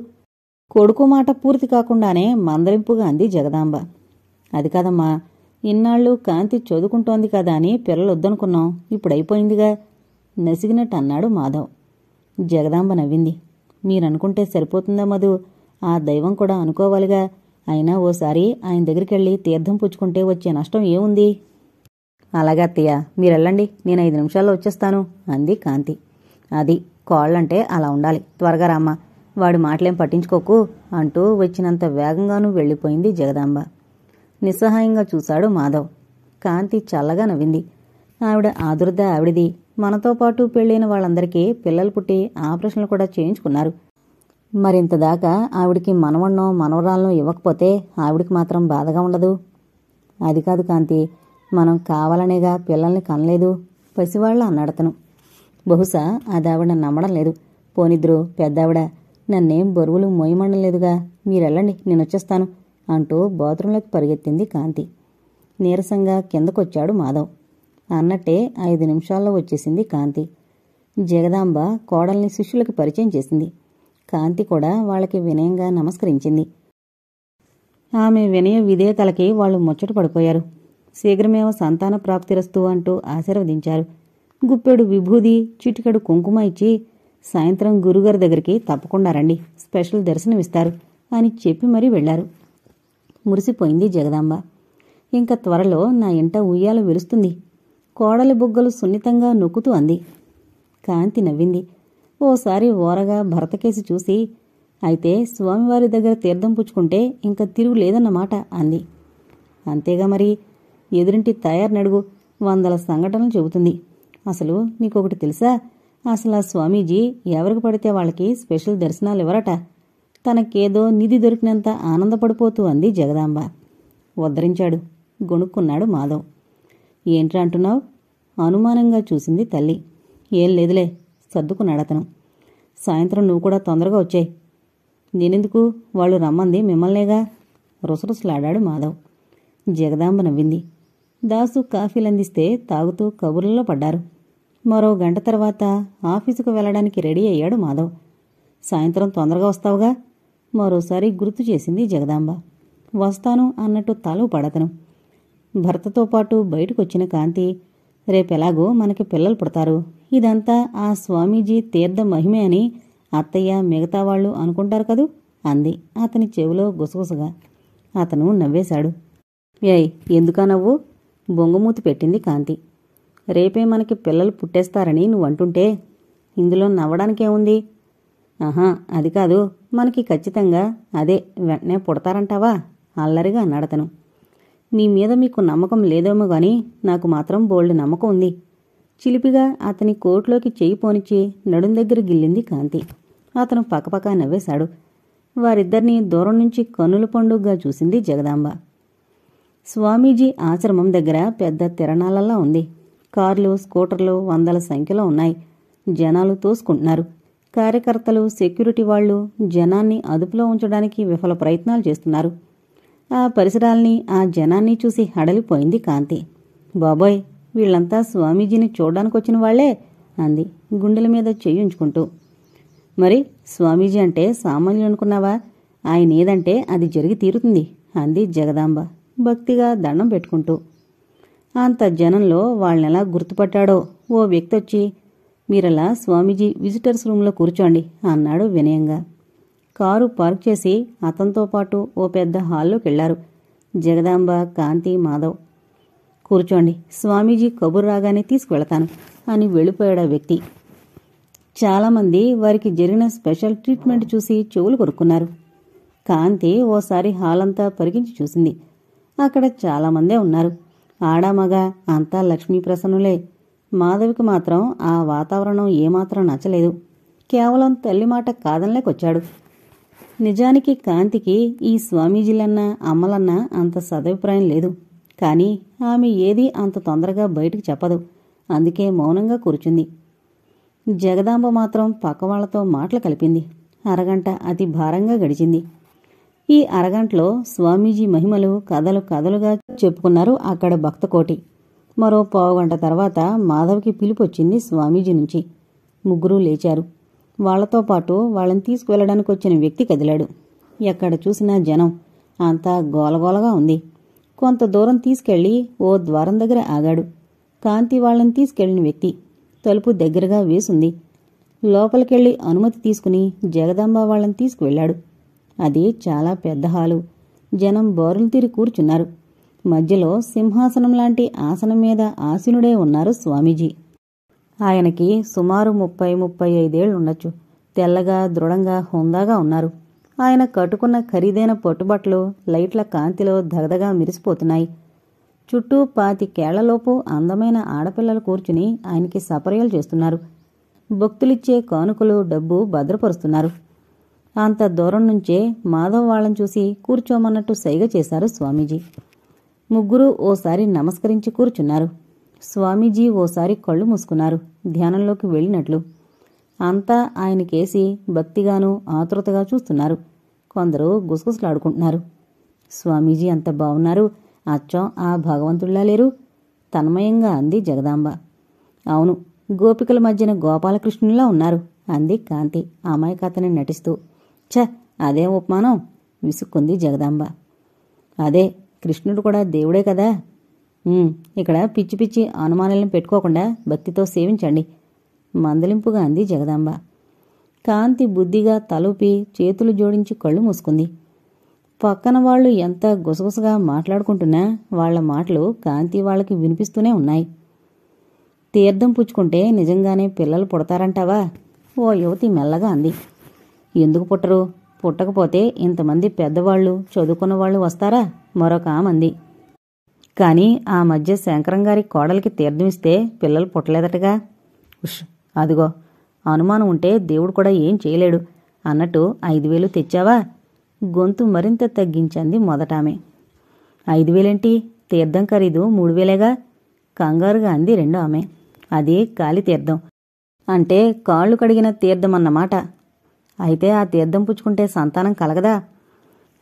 కొడుకు మాట పూర్తి కాకుండానే మందలింపుగా అంది జగదాంబ. అది కాదమ్మా, ఇన్నాళ్ళు కాంతి చదువుకుంటోంది కదా అని పిల్లలు వద్దనుకున్నాం, ఇప్పుడైపోయిందిగా నసిగినట్టు అన్నాడు మాధవ్. జగదాంబ నవ్వింది. మీరనుకుంటే సరిపోతుందా మధు? ఆ దైవం కూడా అనుకోవాలిగా. అయినా ఓసారి ఆయన దగ్గరికెళ్ళి తీర్థం పుచ్చుకుంటే వచ్చే నష్టం ఏముంది? అలాగే అత్తయ్య, మీరెళ్ళండి, నేను 5 నిమిషాల్లో వచ్చేస్తాను అంది కాంతి. అది కోళ్లంటే అలా ఉండాలి. త్వరగా రామ్మా, వాడి మాటలేం పట్టించుకోకు అంటూ వచ్చినంత వేగంగానూ వెళ్ళిపోయింది జగదాంబ. నిస్సహాయంగా చూశాడు మాధవ్. కాంతి చల్లగా నవ్వింది. ఆవిడ ఆదుర్ద ఆవిడిది. మనతో పాటు పెళ్ళైన వాళ్ళందరికీ పిల్లలు పుట్టి ఆపరేషన్లు కూడా చేయించుకున్నారు. మరింతదాకా ఆవిడికి మనవన్నో మనవరాలను ఇవ్వకపోతే ఆవిడికి మాత్రం బాధగా ఉండదు. అది కాదు కాంతి, మనం కావాలనేగా పిల్లల్ని కనలేదు, పసివాళ్ళ అన్నాడతను. బహుశా అది ఆవిడ నమ్మడం లేదు. పోనిద్రు పెద్దావిడ, నన్నేం బరువులు మోయమండం లేదుగా, మీరెళ్ళండి, నేనొచ్చేస్తాను అంటూ బాత్రూంలోకి పరిగెత్తింది కాంతి. నీరసంగా కిందకొచ్చాడు మాధవ్. అన్నట్టే 5 నిమిషాల్లో వచ్చేసింది కాంతి. జగదాంబ కోడల్ని శిష్యులకి పరిచయం చేసింది. కాంతి కూడా వాళ్ళకి వినయంగా నమస్కరించింది. ఆమె వినయ విధేయతలకి వాళ్లు ముచ్చట పడిపోయారు. శీఘ్రమేవ సంతాన ప్రాప్తిరస్తు అంటూ ఆశీర్వదించారు. గుప్పెడు విభూది, చిటికెడు కుంకుమ ఇచ్చి సాయంత్రం గురుగారి దగ్గరికి తప్పకుండా రండి, స్పెషల్ దర్శనమిస్తారు అని చెప్పి మరీ వెళ్లారు. మురిసిపోయింది జగదాంబ. ఇంక త్వరలో నా ఇంట ఉయ్యాల వెలుస్తుంది, కోడలి బుగ్గలు సున్నితంగా నొక్కుతూ అంది. కాంతి నవ్వింది. ఓసారి ఓరగా భరతకేసి చూసి, అయితే స్వామివారి దగ్గర తీర్థం పుచ్చుకుంటే ఇంక తిరుగు లేదన్నమాట అంది. అంతేగా మరి, ఎదురింటి తయారునడుగు, 100 సంఘటనలు చెబుతుంది. అసలు నీకొకటి తెలుసా? అసలు స్వామీజీ ఎవరికి పడితే వాళ్ళకి స్పెషల్ దర్శనాలు ఇవ్వరట. తనకేదో నిధి దొరికినంత ఆనందపడిపోతూ అంది జగదాంబ. ఉద్ధరించాడు. గొణుక్కున్నాడు మాధవ్. ఏంట్రా అంటున్నావు? అనుమానంగా చూసింది తల్లి. ఏం లేదులే సర్దుకున్నాడతను. సాయంత్రం నువ్వు కూడా తొందరగా వచ్చాయి. నేనెందుకు? వాళ్ళు రమ్మంది మిమ్మల్నేగా రుసరుసలాడాడు మాధవ్. జగదాంబ నవ్వింది. దాసు కాఫీలందిస్తే తాగుతూ కబుర్లలో పడ్డారు. మరో గంట తర్వాత ఆఫీసుకు వెళ్లడానికి రెడీ అయ్యాడు మాధవ్. సాయంత్రం తొందరగా వస్తావుగా మరోసారి గుర్తు చేసింది జగదాంబ. వస్తాను అన్నట్టు తల పడతను. భర్తతో పాటు బయటకొచ్చిన కాంతి, రేపెలాగో మనకి పిల్లలు పుడతారు, ఇదంతా ఆ స్వామీజీ తీర్థ మహిమే అని అత్తయ్య మిగతా వాళ్ళు అనుకుంటారు కదూ అంది అతని చెవిలో గుసగుసగా. అతను నవ్వేశాడు. ఏయ్, ఎందుకా నవ్వు? బొంగుమూతి పెట్టింది కాంతి. రేపే మనకి పిల్లలు పుట్టేస్తారని నువ్వంటుంటే ఇందులో నవ్వడానికేముంది? ఆహా, అది కాదు, మనకి ఖచ్చితంగా అదే వెంటనే పుడతారంటావా అల్లరిగా అన్నాడతను. నీ మీద మీకు నమ్మకం లేదేమో గాని నాకు మాత్రం బోల్డ్ నమ్మకం ఉంది. చిలిపిగా అతని కోట్లోకి చెయ్యి పోనిచ్చి నడుం దగ్గర గిల్లింది కాంతి. అతను పకపకా నవ్వేశాడు. వారిద్దరినీ దూరం నుంచి కన్నుల పండుగగా చూసింది జగదాంబ. స్వామీజీ ఆశ్రమం దగ్గర పెద్ద తిరణాలలా ఉంది. కార్లు, స్కూటర్లు 100ల సంఖ్యలో ఉన్నాయి. జనాలు తోసుకుంటున్నారు. కార్యకర్తలు, సెక్యూరిటీ వాళ్లు జనాన్ని అదుపులో ఉంచడానికి విఫల ప్రయత్నాలు చేస్తున్నారు. ఆ పరిసరాల్ని, ఆ జనాన్ని చూసి హడలిపోయింది కాంతి. బాబోయ్, వీళ్లంతా స్వామీజీని చూడ్డానికొచ్చిన వాళ్లే అంది గుండెల మీద చెయ్యుంచుకుంటూ. మరి స్వామీజీ అంటే సామాన్యులు అనుకున్నావా? ఆయనేదంటే అది జరిగి తీరుతుంది అంది జగదాంబ భక్తిగా దండం పెట్టుకుంటూ. అంత జనంలో వాళ్ళనెలా గుర్తుపట్టాడో ఓ వ్యక్తొచ్చి, మీరలా స్వామీజీ విజిటర్స్ రూంలో కూర్చోండి అన్నాడు వినయంగా. కారు పార్క్ చేసి అతనితో పాటు ఓ పెద్ద హాల్లోకెళ్లారు జగదాంబ, కాంతి, మాధవ్. కూర్చోండి, స్వామీజీ కబురు రాగానే తీసుకువెళతాను అని వెళ్ళిపోయాడా వ్యక్తి. చాలామంది వారికి జరిగిన స్పెషల్ ట్రీట్మెంట్ చూసి చెవులు కొరుక్కున్నారు. కాంతి ఓసారి హాలంతా పరికించి చూసింది. అక్కడ చాలామందే ఉన్నారు. ఆడామగ అంతా లక్ష్మీప్రసన్నులే. మాధవికి మాత్రం ఆ వాతావరణం ఏమాత్రం నచ్చలేదు. కేవలం తల్లి మాట కాదనలేకొచ్చాడు. నిజానికి కాంతికి ఈ స్వామీజీలన్నా అమ్మలన్నా అంత సదభిప్రాయం లేదు. కాని ఆమె ఏదీ అంత తొందరగా బయటికి చెప్పదు. అందుకే మౌనంగా కూర్చుంది. జగదాంబ మాత్రం పక్కవాళ్లతో మాటలు కలిపింది. అరగంట అతి భారంగా గడిచింది. ఈ అరగంటలో స్వామీజీ మహిమలు కథలు కథలుగా చెప్పుకున్నారు అక్కడ భక్తకోటి. మరో పావుగంట తర్వాత మాధవ్కి పిలుపొచ్చింది స్వామీజీ నుంచి. ముగ్గురూ లేచారు. వాళ్లతో పాటు వాళ్ళని తీసుకువెళ్లడానికి వచ్చిన వ్యక్తి కదిలాడు. ఎక్కడ చూసినా జనం. అంతా గోలగోలగా ఉంది. కొంత దూరం తీసుకెళ్లి ఓ ద్వారం దగ్గర ఆగాడు. కాంతి వాళ్ళని తీసుకెళ్లిన వ్యక్తి. తలుపు దగ్గరగా వేసుంది. లోపలికెళ్లి అనుమతి తీసుకుని జగదాంబ వాళ్ళని తీసుకువెళ్లాడు. అది చాలా పెద్ద హాలు. జనం బోరులు తీరి కూర్చున్నారు. మధ్యలో సింహాసనం లాంటి ఆసనం మీద ఆసీనుడే ఉన్నారు స్వామీజీ. ఆయనకి సుమారు 30-35 ఏళ్లుండొచ్చు. తెల్లగా దృఢంగా హుందాగా ఉన్నారు. ఆయన కట్టుకున్న ఖరీదైన పట్టుబట్టలు లైట్ల కాంతిలో దగదగా మెరిసిపోతున్నాయి. చుట్టూ 25 ఏళ్లలోపు అందమైన ఆడపిల్లలు కూర్చుని ఆయనకి సపర్యలు చేస్తున్నారు. భక్తులిచ్చే కానుకలు డబ్బు భద్రపరుస్తున్నారు. అంత దూరం నుంచే మాధవ్ వాళ్ళని చూసి కూర్చోమన్నట్టు సైగ చేశారు స్వామీజీ. ముగ్గురూ ఓసారి నమస్కరించి కూర్చున్నారు. స్వామీజీ ఓసారి కళ్ళు మూసుకున్నారు, ధ్యానంలోకి వెళ్ళినట్లు. అంతా ఆయనకేసి భక్తిగానూ ఆతృతగా చూస్తున్నారు. కొందరు గుసగుసలాడుకుంటున్నారు. స్వామీజీ అంత బావున్నారు, అచ్చం ఆ భగవంతుళ్ళా లేరు తన్మయంగా అంది జగదాంబ. అవును, గోపికల మధ్యన గోపాలకృష్ణుల్లా ఉన్నారు అంది కాంతి అమాయకతని నటిస్తూ. ఛ, అదేం ఉపమానం విసుక్కుంది జగదాంబ. అదే, కృష్ణుడు కూడా దేవుడే కదా. ఇక్కడ పిచ్చి పిచ్చి అనుమానాలను పెట్టుకోకుండా భక్తితో సేవించండి మందలింపుగా అంది జగదాంబ. కాంతి బుద్ధిగా తలూపి చేతులు జోడించి కళ్ళు మూసుకుంది. పక్కన వాళ్లు ఎంత గుసగుసగా మాట్లాడుకుంటున్నా వాళ్ల మాటలు కాంతి వాళ్ళకి వినిపిస్తూనే ఉన్నాయి. తీర్థం పుచ్చుకుంటే నిజంగానే పిల్లలు పుడతారంటావా? ఓ యువతి మెల్లగా అంది. ఎందుకు పుట్టరు? పుట్టకపోతే ఇంతమంది పెద్దవాళ్లు చదువుకున్నవాళ్లు వస్తారా? మరొక ఆమంది. కాని ఆ మధ్య శంకరంగారి కోడలికి తీర్థమిస్తే పిల్లలు పుట్టలేదటగా. ఉష్, అదిగో, అనుమానం ఉంటే దేవుడు కూడా ఏం చేయలేడు అన్నట్టు 5,000 తెచ్చావా? గొంతు మరింత తగ్గించింది మొదటామె. 5,000ఏంటి? తీర్థం ఖరీదు 3,000గా కంగారుగా అంది రెండో ఆమె. అది కాలి తీర్థం అంటే కాళ్లు కడిగిన తీర్థమన్నమాట. అయితే ఆ తీర్థం పుచ్చుకుంటే సంతానం కలగదా?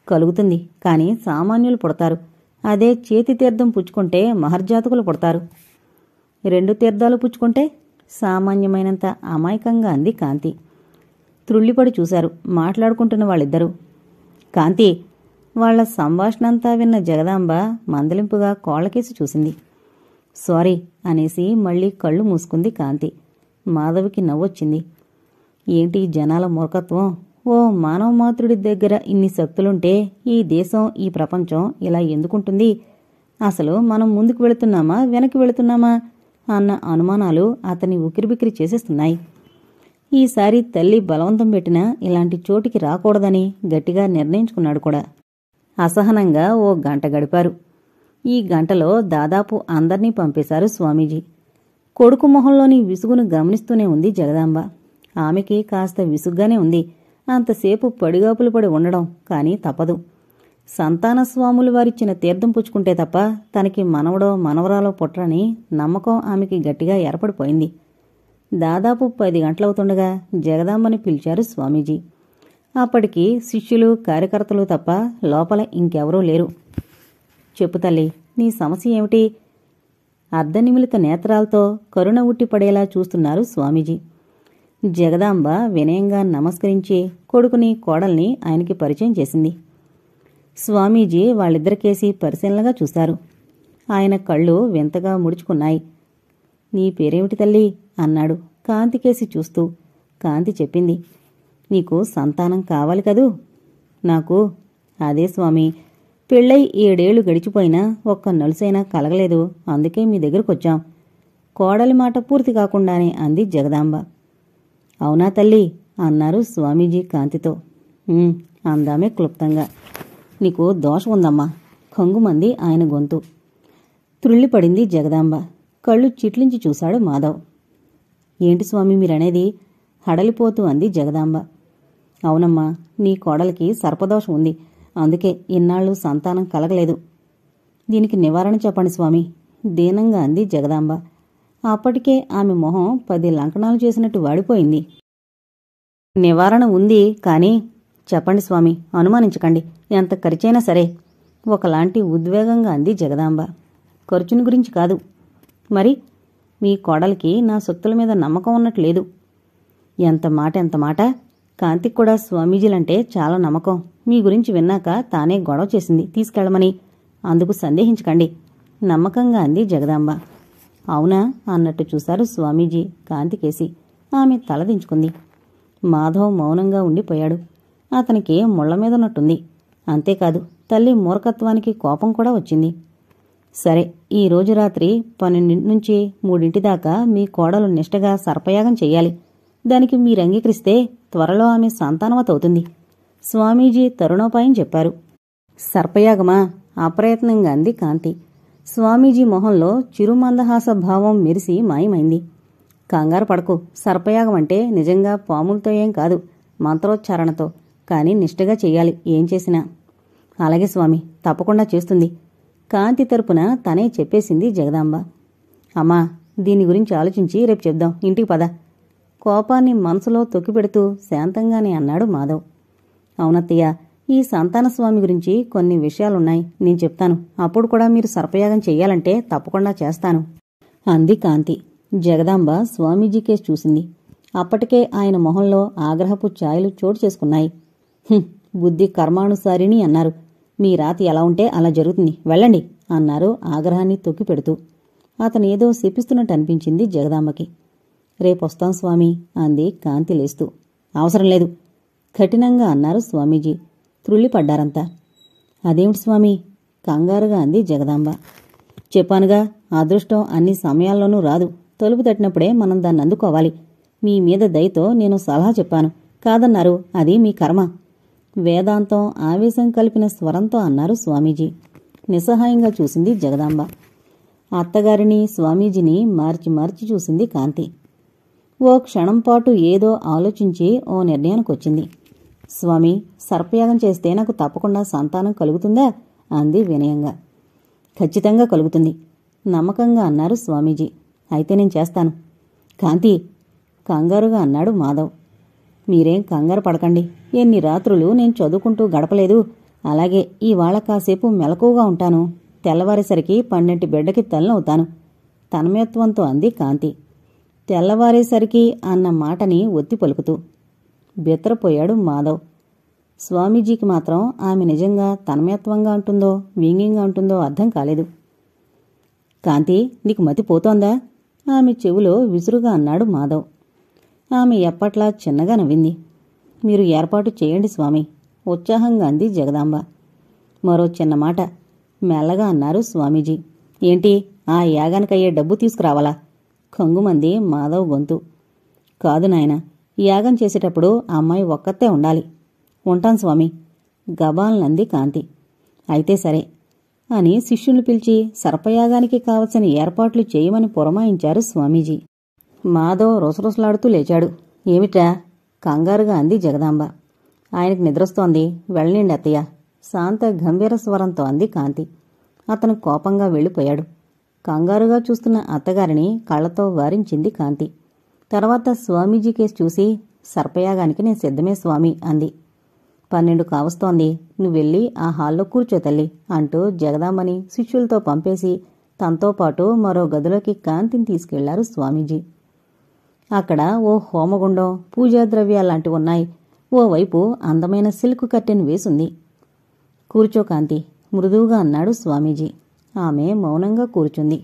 కలుగుతుంది, కాని సామాన్యులు పుడతారు. అదే చేతి తీర్థం పుచ్చుకుంటే మహర్జాతకులు పుడతారు. 2 తీర్థాలు పుచ్చుకుంటే సామాన్యమైనంత అమాయకంగా అంది కాంతి. త్రుళ్ళిపడి చూశారు మాట్లాడుకుంటున్న వాళ్ళిద్దరూ. కాంతి, వాళ్ల సంభాషణంతా విన్న జగదాంబ మందలింపుగా కోళ్లకేసి చూసింది. సారీ అనేసి మళ్లీ కళ్ళు మూసుకుంది కాంతి. మాధవికి నవ్వొచ్చింది. ఏంటి జనాల మూర్ఖత్వం? ఓ మానవ మాతృడి దగ్గర ఇన్ని శక్తులుంటే ఈ దేశం, ఈ ప్రపంచం ఇలా ఎందుకుంటుంది? అసలు మనం ముందుకు వెళుతున్నామా వెనక్కి వెళుతున్నామా అన్న అనుమానాలు అతన్ని ఉకిరిబికిరి చేసేస్తున్నాయి. ఈసారి తల్లి బలవంతం పెట్టినా ఇలాంటి చోటికి రాకూడదని గట్టిగా నిర్ణయించుకున్నాడు కూడా. అసహనంగా ఓ గంట గడిపారు. ఈ గంటలో దాదాపు అందర్నీ పంపేశారు స్వామీజీ. కొడుకు మొహంలోని విసుగును గమనిస్తూనే ఉంది జగదాంబ. ఆమెకి కాస్త విసుగ్గానే ఉంది అంతసేపు పడిగాపులు పడి ఉండడం. కాని తప్పదు. సంతాన స్వాములు వారిచ్చిన తీర్థం పుచ్చుకుంటే తప్ప తనకి మనవడో మనవరాలో పుట్టరని నమ్మకం ఆమెకి గట్టిగా ఏర్పడిపోయింది. దాదాపు 10 గంటలవుతుండగా జగదాంబని పిలిచారు స్వామీజీ. అప్పటికి శిష్యులు కార్యకర్తలు తప్ప లోపల ఇంకెవరూ లేరు. చెప్పు తల్లి, నీ సమస్య ఏమిటి? అర్ధనిమిలిత నేత్రాలతో కరుణ ఉట్టిపడేలా చూస్తున్నారు స్వామీజీ. జగదాంబ వినయంగా నమస్కరించి కొడుకుని కోడల్ని ఆయనకి పరిచయం చేసింది. స్వామీజీ వాళ్ళిద్దరికేసి పరిశీలనగా చూశారు. ఆయన కళ్ళు వింతగా ముడుచుకున్నాయి. నీ పేరేమిటి తల్లి అన్నాడు కాంతికేసి చూస్తూ. కాంతి చెప్పింది. నీకు సంతానం కావాలి కదూ? నాకు అదే స్వామి, పెళ్ళై 7 ఏళ్లు గడిచిపోయినా ఒక్క నలుసైనా కలగలేదు. అందుకే మీ దగ్గరకొచ్చాం. కోడలి మాట పూర్తి కాకుండానే అంది జగదాంబ. అవునా తల్లి అన్నారు స్వామీజీ కాంతితో. అందామే క్లుప్తంగా. నీకు దోషం ఉందమ్మా కంగుమంది ఆయన గొంతు. త్రుళ్ళిపడింది జగదాంబ. కళ్ళు చిట్లించి చూశాడు మాధవ్. ఏంటి స్వామి మీరనేది? హడలిపోతూ అంది జగదాంబ. అవునమ్మా, నీ కోడలికి సర్పదోషం ఉంది. అందుకే ఇన్నాళ్ళు సంతానం కలగలేదు. దీనికి నివారణ చెప్పండి స్వామి, దీనంగా అంది జగదాంబ. అప్పటికే ఆమె మొహం 10 లంకణాలు చేసినట్టు వాడిపోయింది. నివారణ ఉంది, కానీ చెప్పండి స్వామి, అనుమానించకండి, ఎంత ఖర్చైనా సరే. ఒకలాంటి ఉద్వేగంగా అంది జగదాంబ. ఖర్చుని గురించి కాదు. మరి మీ కోడలికి నా సొత్తుల మీద నమ్మకం ఉన్నట్లేదు. ఎంత మాట. కాంతికి కూడా స్వామీజీలంటే చాలా నమ్మకం. మీ గురించి విన్నాక తానే గొడవ చేసింది తీసుకెళ్లమని. అందుకు సందేహించకండి, నమ్మకంగా అంది జగదాంబ. అవునా అన్నట్టు చూశారు స్వామీజీ కాంతికేసి. ఆమె తలదించుకుంది. మాధవ్ మౌనంగా ఉండిపోయాడు. అతనికి ముళ్ల మీదున్నట్టుంది. అంతేకాదు, తల్లి మూర్ఖత్వానికి కోపం కూడా వచ్చింది. సరే, ఈ రోజు రాత్రి 12 నుంచి 3 దాకా మీ కోడలు నిష్టగా సర్పయాగం చెయ్యాలి. దానికి మీరంగీకరిస్తే త్వరలో ఆమె సంతానవతవుతుంది. స్వామీజీ తరుణోపాయం చెప్పారు. సర్పయాగమా? అప్రయత్నంగా అంది కాంతి. స్వామీజీ మొహంలో చిరుమందహాస భావం మెరిసి మాయమైంది. కంగారు పడకు, సర్పయాగం అంటే నిజంగా పాములతో ఏం కాదు, మంత్రోచ్చారణతో. కాని నిష్టగా చెయ్యాలి ఏం చేసినా. అలాగే స్వామి, తప్పకుండా చేస్తుంది. కాంతి తరపున తనే చెప్పేసింది జగదాంబ. అమ్మా, దీని గురించి ఆలోచించి రేపు చెప్దాం, ఇంటికి పద. కోపాన్ని మనసులో తొక్కిపెడుతూ శాంతంగానే అన్నాడు మాధవ్. అవునత్తయ్య, ఈ సంతానస్వామి గురించి కొన్ని విషయాలున్నాయి, నేను చెప్తాను. అప్పుడు కూడా మీరు సర్పయాగం చెయ్యాలంటే తప్పకుండా చేస్తాను అంది కాంతి. జగదాంబ స్వామీజీకే చూసింది. అప్పటికే ఆయన మొహంలో ఆగ్రహపు ఛాయలు చోటు చేసుకున్నాయి. బుద్ధి కర్మానుసారిని అన్నారు. మీ రాతి ఎలా ఉంటే అలా జరుగుతుంది, వెళ్ళండి అన్నారు ఆగ్రహాన్ని తొక్కిపెడుతూ. అతనేదో శపిస్తున్నట్టు అనిపించింది జగదాంబకి. రేపొస్తాం స్వామి అంది కాంతి లేస్తూ. అవసరం లేదు, కఠినంగా అన్నారు స్వామీజీ. త్రుళ్ళిపడ్డారంతా. అదేమిటి స్వామి? కంగారుగా అంది జగదాంబ. చెప్పానుగా, అదృష్టం అన్ని సమయాల్లోనూ రాదు. తలుపు తట్టినప్పుడే మనం దాన్ని అందుకోవాలి. మీ మీద దయతో నేను సలహా చెప్పాను, కాదన్నారు. అది మీ కర్మ. వేదాంతం ఆవేశం కలిపిన స్వరంతో అన్నారు స్వామీజీ. నిస్సహాయంగా చూసింది జగదాంబ. అత్తగారిని స్వామీజీని మార్చి చూసింది కాంతి. ఓ క్షణంపాటు ఏదో ఆలోచించి ఓ నిర్ణయానికొచ్చింది. స్వామి, సర్పయాగం చేస్తే నాకు తప్పకుండా సంతానం కలుగుతుందా అంది వినయంగా. ఖచ్చితంగా కలుగుతుంది, నమ్మకంగా అన్నారు స్వామీజీ. అయితే నేను చేస్తాను. కాంతి, కంగారుగా అన్నాడు మాధవ్. మీరేం కంగారు పడకండి. ఎన్ని రాత్రులు నేను చదువుకుంటూ గడపలేదు. అలాగే ఇవాళ కాసేపు మెలకువగా ఉంటాను. తెల్లవారేసరికి 12 బిడ్డకి తల్లనవుతాను తన్మయత్వంతో అంది కాంతి. తెల్లవారేసరికి అన్న మాటని ఒత్తి పలుకుతూ బెత్తరపోయాడు మాధవ్. స్వామీజీకి మాత్రం ఆమె నిజంగా తన్మయత్వంగా ఉంటుందో వ్యంగ్యంగా ఉంటుందో అర్థం కాలేదు. కాంతి, నీకు మతి పోతోందా? ఆమె చెవిలో విసురుగా అన్నాడు మాధవ్. ఆమె ఎప్పట్లా చిన్నగా నవ్వింది. మీరు ఏర్పాటు చేయండి స్వామి, ఉత్సాహంగా అంది జగదాంబ. మరో చిన్న మాట, మెల్లగా అన్నారు స్వామీజీ. ఏంటి, ఆ యాగానికయ్యే డబ్బు తీసుకురావాలా? కంగుమంది మాధవ్ గొంతు. కాదు నాయనా, యాగం చేసేటప్పుడు ఆ అమ్మాయి ఒక్కతే ఉండాలి. ఉంటాను స్వామి, గబాల్నంది కాంతి. అయితే సరే అని శిష్యులు పిలిచి సర్పయాగానికి కావలసిన ఏర్పాట్లు చేయమని పురమాయించారు స్వామీజీ. మాధవ్ రుసరుసలాడుతూ లేచాడు. ఏమిట్రా? కంగారుగా అంది జగదాంబ. ఆయనకు నిద్రొస్తోంది, వెళ్ళండి అత్తయ్య, శాంత గంభీర స్వరంతో అంది కాంతి. అతను కోపంగా వెళ్ళిపోయాడు. కంగారుగా చూస్తున్న అత్తగారిని కళ్లతో వారించింది కాంతి. తర్వాత స్వామీజీ కేసు చూసి, సర్పయాగానికి నేను సిద్ధమే స్వామి అంది. 12 కావస్తోంది, నువ్వెళ్ళి ఆ హాల్లో కూర్చో తల్లి అంటూ జగదాంబని శిష్యులతో పంపేసి తనతో పాటు మరో గదిలోకి కాంతిని తీసుకెళ్లారు స్వామీజీ. అక్కడ ఓ హోమగుండం, పూజాద్రవ్యాలాంటివున్నాయి. ఓవైపు అందమైన సిల్క్ కర్టెన్ వేసుంది. కూర్చో కాంతి, మృదువుగా అన్నాడు స్వామీజీ. ఆమె మౌనంగా కూర్చుంది.